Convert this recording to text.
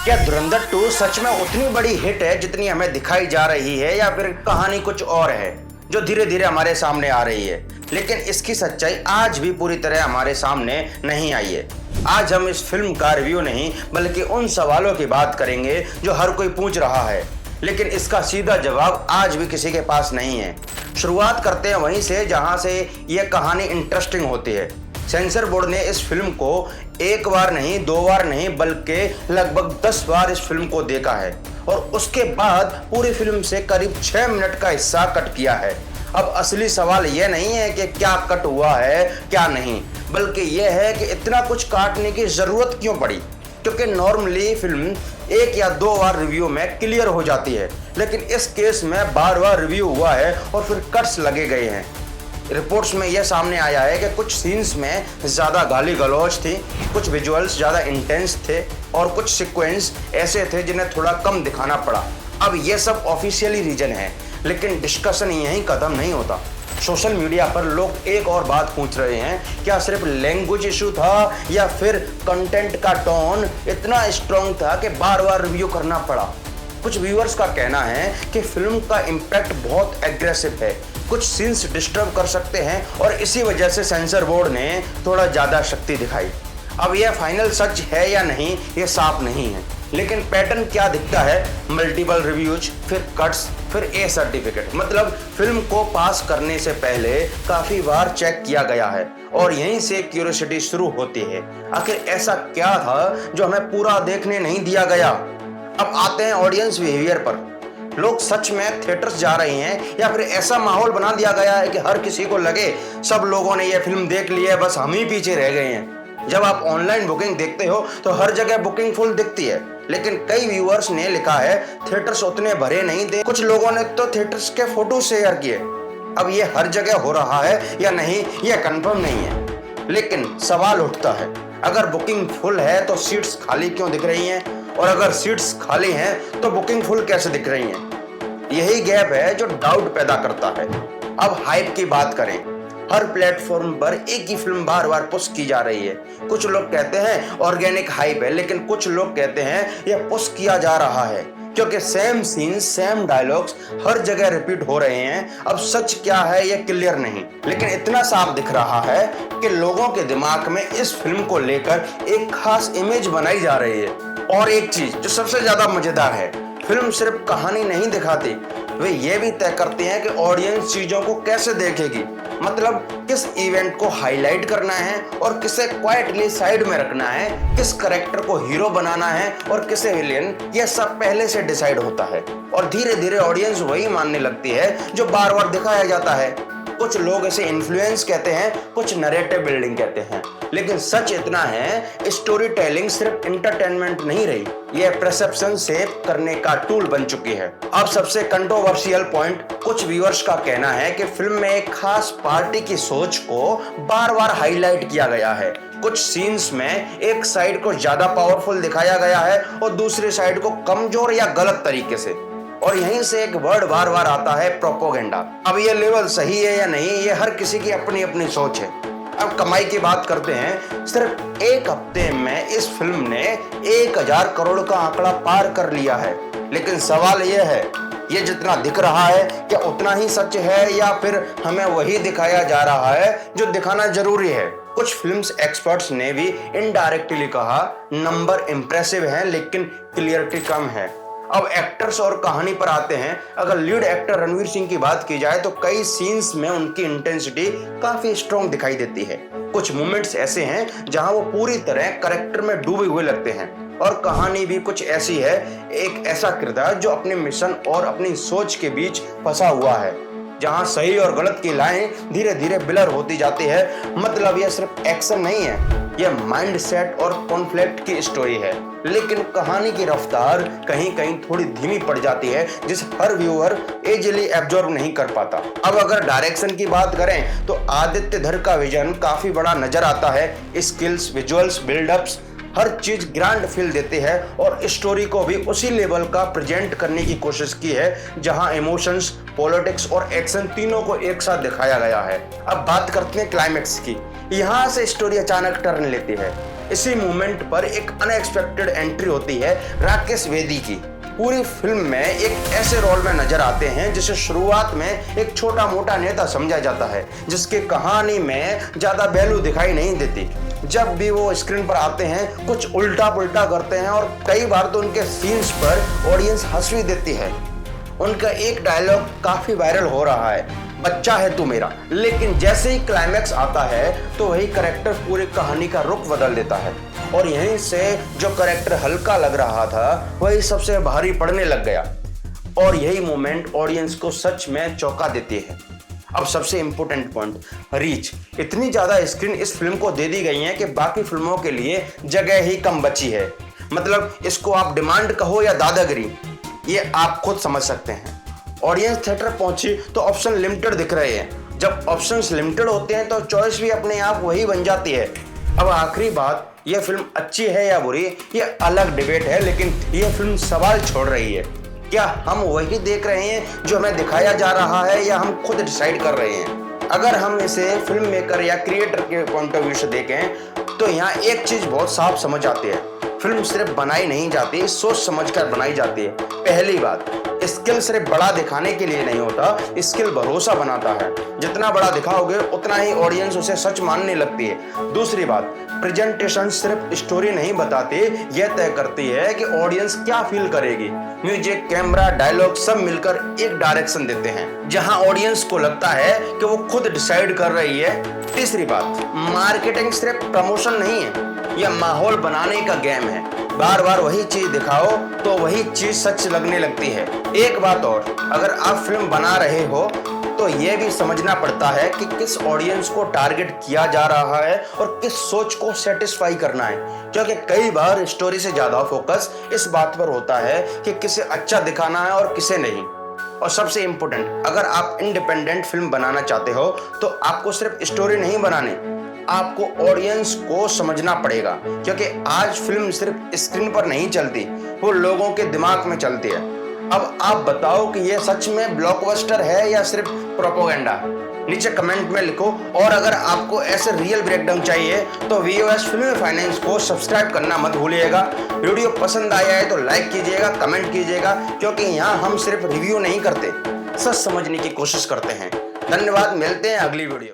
क्या धुरंधर 2 सच में उतनी बड़ी हिट है जितनी हमें दिखाई जा रही है, या फिर कहानी कुछ और है जो धीरे धीरे हमारे सामने आ रही है? लेकिन इसकी सच्चाई आज भी पूरी तरह हमारे सामने नहीं आई है। आज हम इस फिल्म का रिव्यू नहीं बल्कि उन सवालों की बात करेंगे जो हर कोई पूछ रहा है, लेकिन इसका सीधा जवाब आज भी किसी के पास नहीं है। शुरुआत करते हैं वहीं से जहां से यह कहानी इंटरेस्टिंग होती है। सेंसर बोर्ड ने इस फिल्म को एक बार नहीं, 2 बार नहीं, बल्कि लगभग 10 बार इस फिल्म को देखा है और उसके बाद पूरी फिल्म से करीब 6 मिनट का हिस्सा कट किया है। अब असली सवाल यह नहीं है कि क्या कट हुआ है क्या नहीं, बल्कि यह है कि इतना कुछ काटने की जरूरत क्यों पड़ी। क्योंकि नॉर्मली फिल्म 1 या 2 बार रिव्यू में क्लियर हो जाती है, लेकिन इस केस में बार बार रिव्यू हुआ है और फिर कट्स लगे गए हैं। रिपोर्ट्स में यह सामने आया है कि कुछ सीन्स में ज़्यादा गाली गलौज थी, कुछ विजुअल्स ज़्यादा इंटेंस थे और कुछ सीक्वेंस ऐसे थे जिन्हें थोड़ा कम दिखाना पड़ा। अब यह सब ऑफिशियली रीजन है, लेकिन डिस्कशन यहीं खत्म नहीं होता। सोशल मीडिया पर लोग एक और बात पूछ रहे हैं, क्या सिर्फ लैंग्वेज इशू था या फिर कंटेंट का टोन इतना स्ट्रॉन्ग था कि बार बार रिव्यू करना पड़ा। कुछ व्यूअर्स का कहना है कि फिल्म का इम्पैक्ट बहुत एग्रेसिव है, कुछ सीन्स डिस्टर्ब कर सकते हैं और इसी वजह से सेंसर बोर्ड ने थोड़ा ज़्यादा शक्ति दिखाई। अब यह फाइनल सच है या नहीं ये साफ नहीं है, लेकिन पैटर्न क्या दिखता है, मल्टीपल रिव्यूज, फिर कट्स, फिर ए सर्टिफिकेट। मतलब फिल्म को पास करने से पहले काफ़ी बार चेक किया गया है और यहीं से क्यूरियोसिटी शुरू होती है। आखिर ऐसा क्या था जो हमें पूरा देखने नहीं दिया गया। अब आते हैं ऑडियंस बिहेवियर पर। लोग सच में थिएटर्स जा रहे हैं या फिर ऐसा माहौल बना दिया गया है कि हर किसी को लगे सब लोगों ने यह फिल्म देख ली है, बस हम ही पीछे रह गए हैं। जब आप ऑनलाइन बुकिंग देखते हो तो हर जगह बुकिंग फुल दिखती है, लेकिन कई व्यूअर्स ने लिखा है थिएटर्स उतने भरे नहीं थे। कुछ लोगों ने तो थिएटर्स के फोटो शेयर किए। अब ये हर जगह हो रहा है या नहीं यह कंफर्म नहीं है, लेकिन सवाल उठता है, अगर बुकिंग फुल है तो सीट्स खाली क्यों दिख रही हैं, और अगर सीट्स खाली हैं तो बुकिंग फुल कैसे दिख रही हैं? यही गैप है जो डाउट पैदा करता है। अब हाइप की बात करें, हर प्लेटफॉर्म पर एक ही फिल्म बार बार पुश की जा रही है। कुछ लोग कहते हैं ऑर्गेनिक हाइप है, लेकिन कुछ लोग कहते हैं यह पुश किया जा रहा है क्योंकि सेम सीन, सेम डायलॉग्स हर जगह रिपीट हो रहे हैं। अब सच क्या है यह क्लियर नहीं, लेकिन इतना साफ दिख रहा है कि लोगों के दिमाग में इस फिल्म को लेकर एक खास इमेज बनाई जा रही है। और एक चीज जो सबसे ज्यादा मजेदार है, फिल्म सिर्फ कहानी नहीं दिखाती, वे ये भी तय करते हैं कि ऑडियंस चीजों को कैसे देखेगी। मतलब किस इवेंट को हाईलाइट करना है और किसे क्वाइटली साइड में रखना है, किस करेक्टर को हीरो बनाना है और किसे विलेन, यह सब पहले से डिसाइड होता है और धीरे धीरे ऑडियंस वही मानने लगती है जो बार बार दिखाया जाता है। कुछ लोग इसे इन्फ्लुएंस कहते हैं, कुछ नैरेटिव बिल्डिंग कहते हैं, लेकिन सच इतना है स्टोरी टेलिंग सिर्फ एंटरटेनमेंट नहीं रही, यह परसेप्शन शेप करने का टूल बन चुकी है। अब सबसे कंट्रोवर्शियल पॉइंट, कुछ व्यूअर्स का कहना है कि फिल्म में एक खास पार्टी की सोच को बार बार हाईलाइट किया गया है। कुछ सीन्स में एक साइड को ज्यादा पावरफुल दिखाया गया है और दूसरी साइड को कमजोर या गलत तरीके से। और यहीं से एक वर्ड बार बार आता है, प्रोपोगेंडा। अब ये लेवल सही है या नहीं ये हर किसी की अपनी अपनी सोच है। अब कमाई की बात करते हैं, सिर्फ एक हफ्ते में इस फिल्म ने 1000 करोड़ का आंकड़ा पार कर लिया है। लेकिन सवाल यह है, ये जितना दिख रहा है क्या उतना ही सच है या फिर हमें वही दिखाया जा रहा है जो दिखाना जरूरी है? कुछ फिल्म्स एक्सपर्ट्स ने भी इनडायरेक्टली कहा नंबर इंप्रेसिव है लेकिन क्लियरिटी कम है। अब एक्टर्स और कहानी पर आते हैं। अगर लीड एक्टर रणवीर सिंह की बात की जाए तो कई सीन्स में उनकी इंटेंसिटी काफी स्ट्रॉन्ग दिखाई देती है। कुछ मोमेंट्स ऐसे हैं जहां वो पूरी तरह कैरेक्टर में डूबे हुए लगते हैं और कहानी भी कुछ ऐसी है, एक ऐसा किरदार जो अपने मिशन और अपनी सोच के बीच फंसा हुआ है, जहां सही और गलत की लाइन धीरे धीरे ब्लर होती जाती है। मतलब यह सिर्फ एक्शन नहीं है, यह माइंड सेट और कॉन्फ्लिक्ट की स्टोरी है। लेकिन कहानी की रफ्तार कहीं कहीं थोड़ी धीमी पड़ जाती है, जिसे हर व्यूअर इजीली एब्जॉर्ब नहीं कर पाता। अब अगर डायरेक्शन की बात करें तो आदित्य धर का विजन काफी बड़ा नजर आता है। स्किल्स, विजुअल्स, बिल्डअप्स, हर चीज ग्रैंड फील देती है और स्टोरी को भी उसी लेवल का प्रेजेंट करने की कोशिश की है जहां इमोशंस, पॉलिटिक्स और एक्शन तीनों को एक साथ दिखाया गया है। अब बात करते हैं क्लाइमेक्स की। यहाँ से स्टोरी अचानक टर्न लेती है। इसी मोमेंट पर एक अनएक्सपेक्टेड एंट्री होती है राकेश वेदी की। पूरी फिल्म में एक ऐसे रोल में नजर आते हैं जिसे शुरुआत में एक छोटा मोटा नेता समझा जाता है, जिसकी कहानी में ज्यादा वैल्यू दिखाई नहीं देती। जब भी वो स्क्रीन पर आते हैं कुछ उल्टा पुल्टा करते हैं और कई बार तो उनके सीन्स पर ऑडियंस हंस भी देती है। उनका एक डायलॉग काफी वायरल हो रहा है, बच्चा है तू मेरा, लेकिन जैसे ही क्लाइमैक्स आता है तो वही कैरेक्टर पूरी कहानी का रुख बदल देता है और यहीं से जो कैरेक्टर हल्का लग रहा था वही सबसे भारी पड़ने लग गया और यही मोमेंट ऑडियंस को सच में चौंका देती है। अब सबसे इंपॉर्टेंट पॉइंट, रीच। इतनी ज्यादा स्क्रीन इस फिल्म को दे दी गई है कि बाकी फिल्मों के लिए जगह ही कम बची है। मतलब इसको आप डिमांड कहो या दादागिरी, ये आप खुद समझ सकते हैं। ऑडियंस थिएटर पहुंची तो ऑप्शन लिमिटेड दिख रहे हैं। जब ऑप्शंस लिमिटेड होते हैं तो चॉइस भी अपने आप वही बन जाती है। अब आखिरी बात, यह फिल्म अच्छी है या बुरी ये अलग डिबेट है, लेकिन यह फिल्म सवाल छोड़ रही है। क्या हम वही देख रहे हैं जो हमें दिखाया जा रहा है या हम खुद डिसाइड कर रहे हैं? अगर हम इसे फिल्म मेकर या क्रिएटर के पॉइंट ऑफ व्यू से देखें तो यहाँ एक चीज बहुत साफ समझ आती है, फिल्म सिर्फ बनाई नहीं जाती, सोच समझकर बनाई जाती है। पहली बात, स्किल सिर्फ बड़ा दिखाने के लिए नहीं होता, स्किल भरोसा बनाता है। जितना बड़ा दिखाओगे उतना ही ऑडियंस उसे सच मानने लगती है। दूसरी बात, प्रेजेंटेशन सिर्फ स्टोरी नहीं बताती, यह तय करती है कि ऑडियंस क्या फील करेगी। म्यूजिक, कैमरा, डायलॉग सब मिलकर एक डायरेक्शन देते हैं जहां ऑडियंस को लगता है कि वो खुद डिसाइड कर रही है। तीसरी बात, मार्केटिंग सिर्फ प्रमोशन नहीं है, यह माहौल बनाने का गेम है। बार बार वही चीज दिखाओ तो वही चीज सच लगने लगती है। एक बात और, अगर आप फिल्म बना रहे हो तो यह भी समझना पड़ता है कि किस ऑडियंस को टारगेट किया जा रहा है और किस सोच को सेटिस्फाई करना है, क्योंकि कई बार स्टोरी से ज्यादा फोकस इस बात पर होता है कि किसे अच्छा दिखाना है और किसे नहीं। और सबसे इंपॉर्टेंट, अगर आप इंडिपेंडेंट फिल्म बनाना चाहते हो तो आपको सिर्फ स्टोरी नहीं बनानी, आपको ऑडियंस को समझना पड़ेगा, क्योंकि आज फिल्म सिर्फ स्क्रीन पर नहीं चलती, वो लोगों के दिमाग में चलती है। अब आप बताओ कि ये सच में ब्लॉकबस्टर है या सिर्फ प्रोपेगेंडा? नीचे कमेंट में लिखो। और अगर आपको ऐसे रियल ब्रेकडाउन चाहिए तो VOS फिल्म फाइनेंस को सब्सक्राइब करना मत भूलिएगा। वीडियो पसंद आया है तो लाइक कीजिएगा, कमेंट कीजिएगा, क्योंकि यहाँ हम सिर्फ रिव्यू नहीं करते, सच समझने की कोशिश करते हैं। धन्यवाद, मिलते हैं अगली वीडियो में।